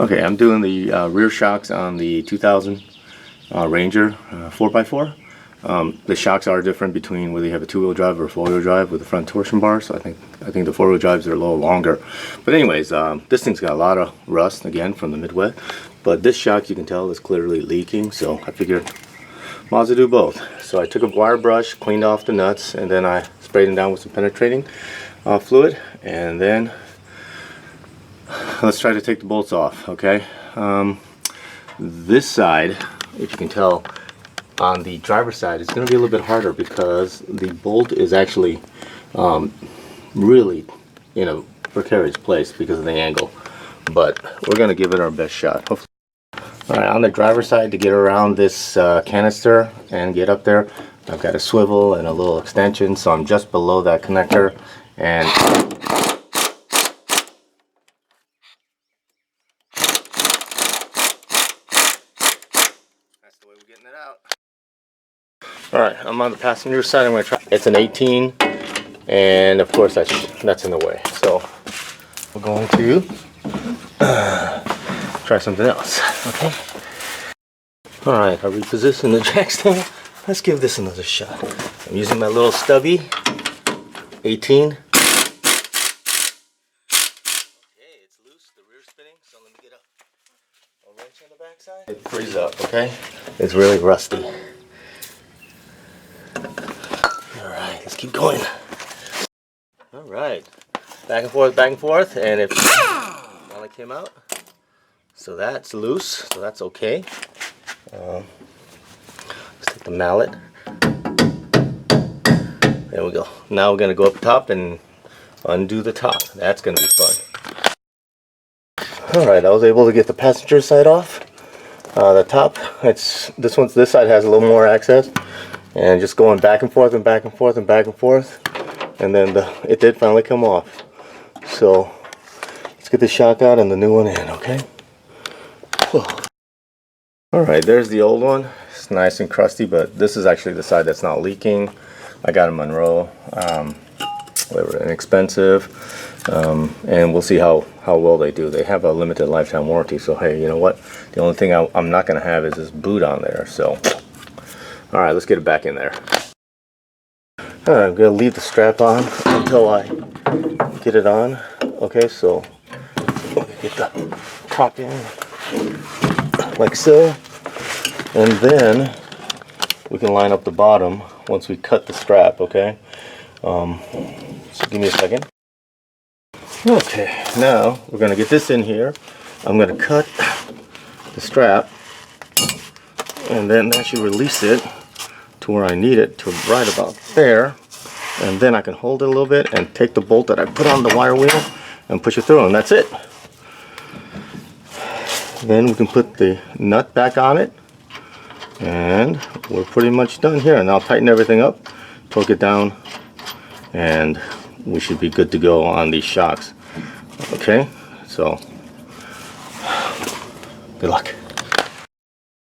Okay, I'm doing the rear shocks on the 2000 Ranger 4x4. The shocks are different between whether you have a two-wheel drive or a four-wheel drive with the front torsion bar. So I think the four-wheel drives are a little longer. But anyways, this thing's got a lot of rust again from the Midwest. But this shock, you can tell, is clearly leaking. So I figured might as well do both. So I took a wire brush, cleaned off the nuts, and then I sprayed them down with some penetrating fluid, and then let's try to take the bolts off. Okay, this side, if you can tell, on the driver's side, it's going to be a little bit harder because the bolt is actually really in a precarious place because of the angle. But we're going to give it our best shot. Hopefully. All right, on the driver's side, to get around this canister and get up there, I've got a swivel and a little extension, so I'm just below that connector, and that's the way we're getting it out. All right, I'm on the passenger side. I'm going to try. It's an 18, and of course that's in the way. So we're going to try something else. Okay. All right, I repositioned the jack stand. Let's give this another shot. I'm using my little stubby 18. Okay, it's loose. The rear's spinning. So let me get a wrench on the back side. It frees up. Okay, it's really rusty. Alright, let's keep going. Alright, back and forth, and it finally came out. So that's loose, so that's okay. Let's take the mallet. There we go. Now we're going to go up top and undo the top. That's going to be fun. Alright, I was able to get the passenger side off. The top, this side has a little more access. And just going back and forth and back and forth and back and forth, and then it did finally come off. So let's get the shock out and the new one in. Okay. All right, there's the old one. It's nice and crusty, but this is actually the side that's not leaking. I got a Monroe. They were inexpensive, and we'll see how well they do. They have a limited lifetime warranty, so hey, you know what? The only thing I'm not going to have is this boot on there. So. Alright, let's get it back in there. Alright, I'm going to leave the strap on until I get it on. Okay, so get the top in like so. And then we can line up the bottom once we cut the strap, okay? So give me a second. Okay, now we're going to get this in here. I'm going to cut the strap, and then actually release it to where I need it, to right about there, and then I can hold it a little bit and take the bolt that I put on the wire wheel and push it through, and that's it. Then we can put the nut back on it, and we're pretty much done here. And I'll tighten everything up, torque it down, and we should be good to go on these shocks. Okay, so good luck.